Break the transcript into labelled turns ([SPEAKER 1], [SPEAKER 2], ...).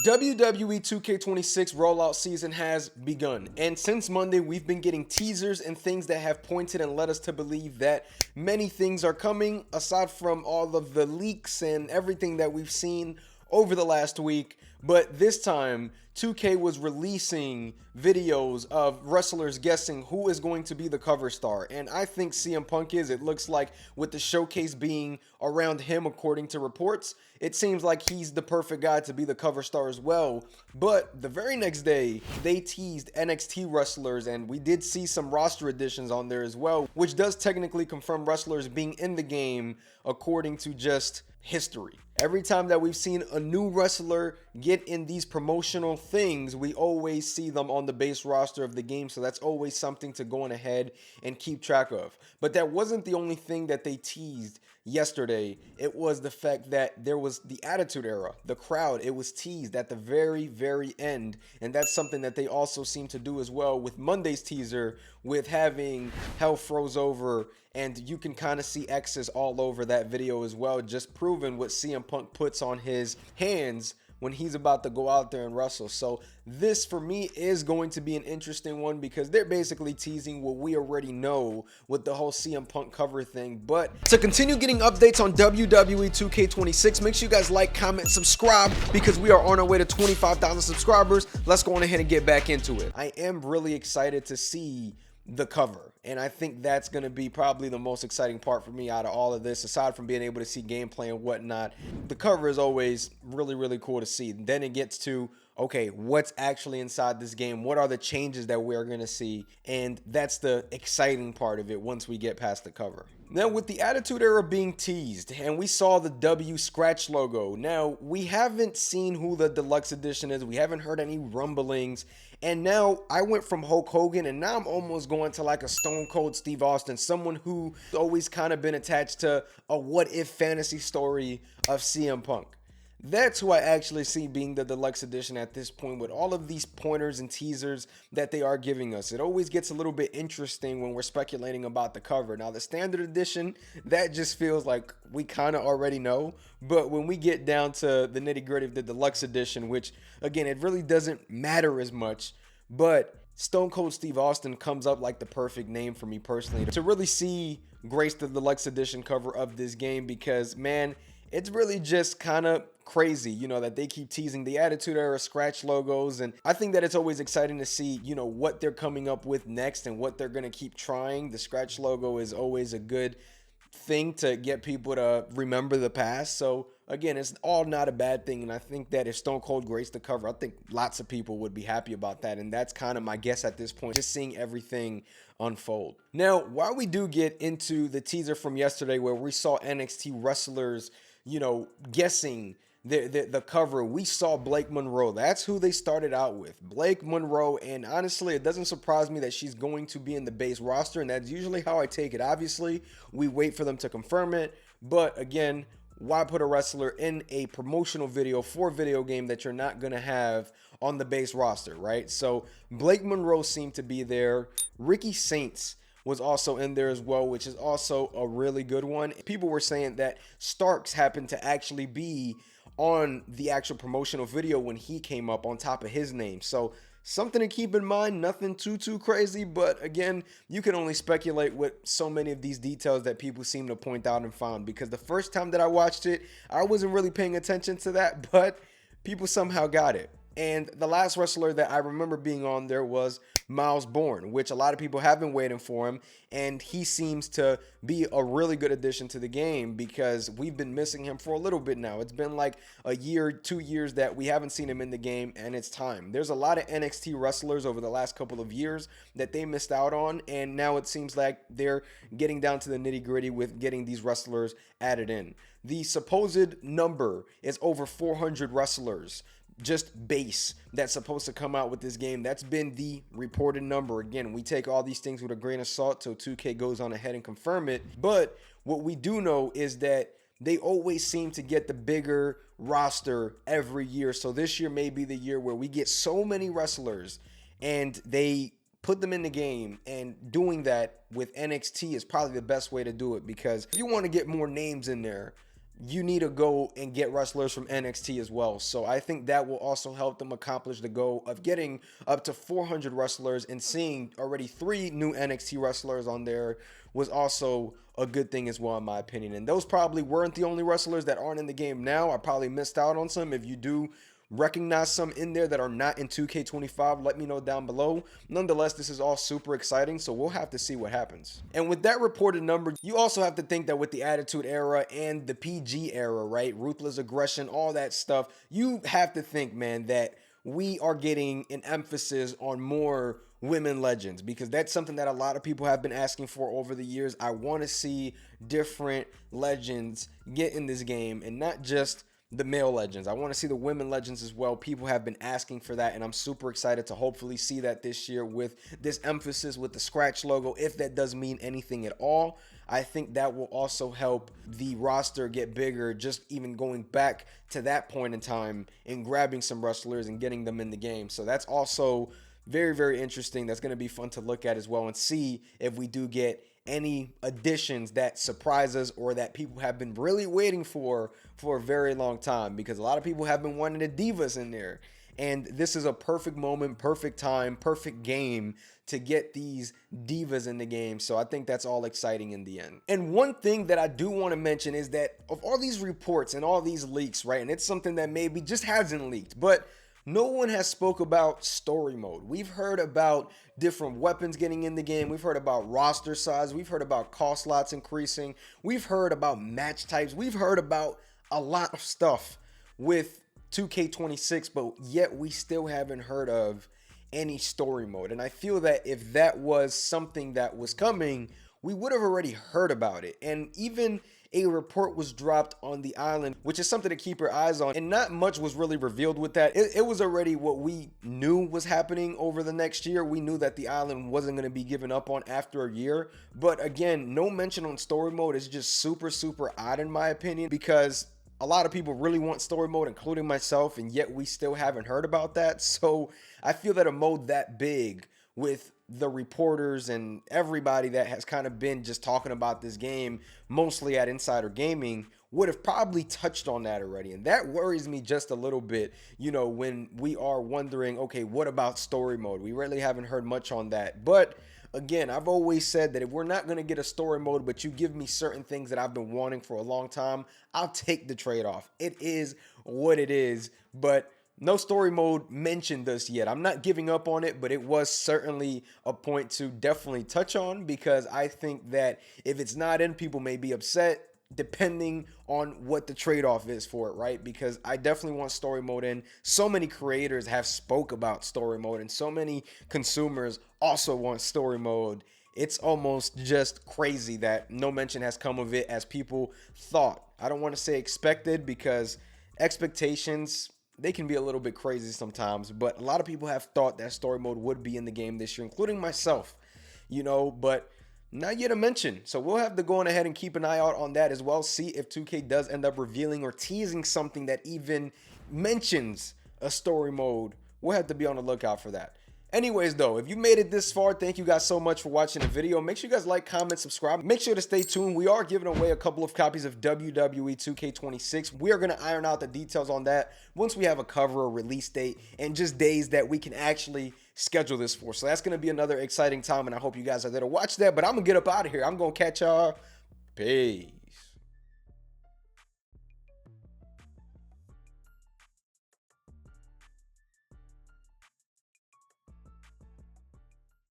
[SPEAKER 1] WWE 2K26 rollout season has begun, and since Monday we've been getting teasers and things that have pointed and led us to believe that many things are coming, aside from all of the leaks and everything that we've seen over the last week. But this time 2K was releasing videos of wrestlers guessing who is going to be the cover star, and I think CM Punk is. It looks like, with the showcase being around him according to reports, it seems like he's the perfect guy to be the cover star as well. But the very next day, they teased NXT wrestlers, and we did see some roster additions on there as well, which does technically confirm wrestlers being in the game according to just history. Every time that we've seen a new wrestler get in these promotional things, we always see them on the base roster of the game, so that's always something to go on ahead and keep track of. But that wasn't the only thing that they teased yesterday. It was the fact that there was the Attitude Era, the crowd. It was teased at the very end, and that's something that they also seem to do as well with Monday's teaser, with having Hell Froze Over, and you can kind of see X's all over that video as well, just proving what CM Punk puts on his hands when he's about to go out there and wrestle. So this, for me, is going to be an interesting one, because they're basically teasing what we already know with the whole CM Punk cover thing. But to continue getting updates on WWE 2K26, make sure you guys like, comment, subscribe, because we are on our way to 25,000 subscribers. Let's go on ahead and get back into it. I am really excited to see the cover, and I think that's going to be probably the most exciting part for me out of all of this, aside from being able to see gameplay and whatnot. The cover is always really cool to see. Then it gets to, okay, what's actually inside this game? What are the changes that we're going to see? And that's the exciting part of it once we get past the cover. Now, with the Attitude Era being teased, and we saw the W scratch logo, now we haven't seen who the deluxe edition is. We haven't heard any rumblings. And now I went from Hulk Hogan, and now I'm almost going to like a Stone Cold Steve Austin, someone who's always kind of been attached to a what if fantasy story of CM Punk. That's who I actually see being the deluxe edition at this point, with all of these pointers and teasers that they are giving us. It always gets a little bit interesting when we're speculating about the cover. Now, the standard edition, that just feels like we kind of already know. But when we get down to the nitty gritty of the deluxe edition, which again, it really doesn't matter as much, but Stone Cold Steve Austin comes up like the perfect name for me personally to really see grace the deluxe edition cover of this game, because man, it's really just kind of crazy, you know, that they keep teasing the Attitude Era scratch logos. And I think that it's always exciting to see, you know, what they're coming up with next and what they're going to keep trying. The scratch logo is always a good thing to get people to remember the past. So again, it's all not a bad thing. And I think that if Stone Cold graced the cover, I think lots of people would be happy about that. And that's kind of my guess at this point, just seeing everything unfold. Now, while we do get into the teaser from yesterday where we saw NXT wrestlers, you know, guessing the cover, we saw Blake Monroe. That's who they started out with, Blake Monroe. And honestly, it doesn't surprise me that she's going to be in the base roster, and that's usually how I take it. Obviously, we wait for them to confirm it, but again, why put a wrestler in a promotional video for a video game that you're not going to have on the base roster, right? So Blake Monroe seemed to be there. Ricky Saints was also in there as well, which is also a really good one. People were saying that Starks happened to actually be on the actual promotional video when he came up on top of his name. So something to keep in mind, nothing too crazy, but again, you can only speculate with so many of these details that people seem to point out and find, because the first time that I watched it, I wasn't really paying attention to that, but people somehow got it. And the last wrestler that I remember being on there was Miles Bourne, which a lot of people have been waiting for him. And he seems to be a really good addition to the game, because we've been missing him for a little bit now. It's been like a year, 2 years that we haven't seen him in the game, and it's time. There's a lot of NXT wrestlers over the last couple of years that they missed out on, and now it seems like they're getting down to the nitty-gritty with getting these wrestlers added in. The supposed number is over 400 wrestlers, just base, that's supposed to come out with this game. That's been the reported number. Again, we take all these things with a grain of salt till 2K goes on ahead and confirm it. But what we do know is that they always seem to get the bigger roster every year. So this year may be the year where we get so many wrestlers and they put them in the game, and doing that with NXT is probably the best way to do it, because if you want to get more names in there, you need to go and get wrestlers from NXT as well. So I think that will also help them accomplish the goal of getting up to 400 wrestlers, and seeing already 3 new NXT wrestlers on there was also a good thing as well, in my opinion. And those probably weren't the only wrestlers that aren't in the game now. I probably missed out on some. If you do recognize some in there that are not in 2K25, let me know down below. Nonetheless, this is all super exciting, so we'll have to see what happens. And with that reported number, you also have to think that with the Attitude Era and the PG era, right, ruthless aggression, all that stuff, you have to think, man, that we are getting an emphasis on more women legends, because that's something that a lot of people have been asking for over the years. I want to see different legends get in this game, and not just the male legends. I want to see the women legends as well. People have been asking for that, and I'm super excited to hopefully see that this year with this emphasis with the scratch logo, if that does mean anything at all. I think that will also help the roster get bigger, just even going back to that point in time and grabbing some wrestlers and getting them in the game. So that's also very, very interesting. That's going to be fun to look at as well, and see if we do get any additions that surprise us or that people have been really waiting for a very long time, because a lot of people have been wanting the divas in there, and this is a perfect moment, perfect time, perfect game to get these divas in the game. So I think that's all exciting in the end. And one thing that I do want to mention is that of all these reports and all these leaks, right, and it's something that maybe just hasn't leaked, but no one has spoke about story mode. We've heard about different weapons getting in the game. We've heard about roster size. We've heard about cost slots increasing. We've heard about match types. We've heard about a lot of stuff with 2K26, but yet we still haven't heard of any story mode. And I feel that if that was something that was coming, we would have already heard about it. And even a report was dropped on the island, which is something to keep your eyes on, and not much was really revealed with that. It was already what we knew was happening over the next year. We knew that the island wasn't going to be given up on after a year, but again, no mention on story mode is just super, super odd in my opinion, because a lot of people really want story mode, including myself, and yet we still haven't heard about that. So I feel that a mode that big, with the reporters and everybody that has kind of been just talking about this game, mostly at Insider Gaming, would have probably touched on that already. And that worries me just a little bit, you know, when we are wondering, okay, what about story mode? We really haven't heard much on that. But again, I've always said that if we're not going to get a story mode, but you give me certain things that I've been wanting for a long time, I'll take the trade-off. It is what it is, but no story mode mentioned this yet. I'm not giving up on it, but it was certainly a point to definitely touch on, because I think that if it's not in, people may be upset depending on what the trade-off is for it, right? Because I definitely want story mode in. So many creators have spoke about story mode, and so many consumers also want story mode. It's almost just crazy that no mention has come of it as people thought. I don't want to say expected, because expectations, they can be a little bit crazy sometimes, but a lot of people have thought that story mode would be in the game this year, including myself, you know, but not yet a mention. So we'll have to go on ahead and keep an eye out on that as well. See if 2K does end up revealing or teasing something that even mentions a story mode. We'll have to be on the lookout for that. Anyways, though, if you made it this far, thank you guys so much for watching the video. Make sure you guys like, comment, subscribe. Make sure to stay tuned. We are giving away a couple of copies of WWE 2K26. We are going to iron out the details on that once we have a cover, a release date, and just days that we can actually schedule this for. So that's going to be another exciting time, and I hope you guys are there to watch that. But I'm going to get up out of here. I'm going to catch y'all. Peace.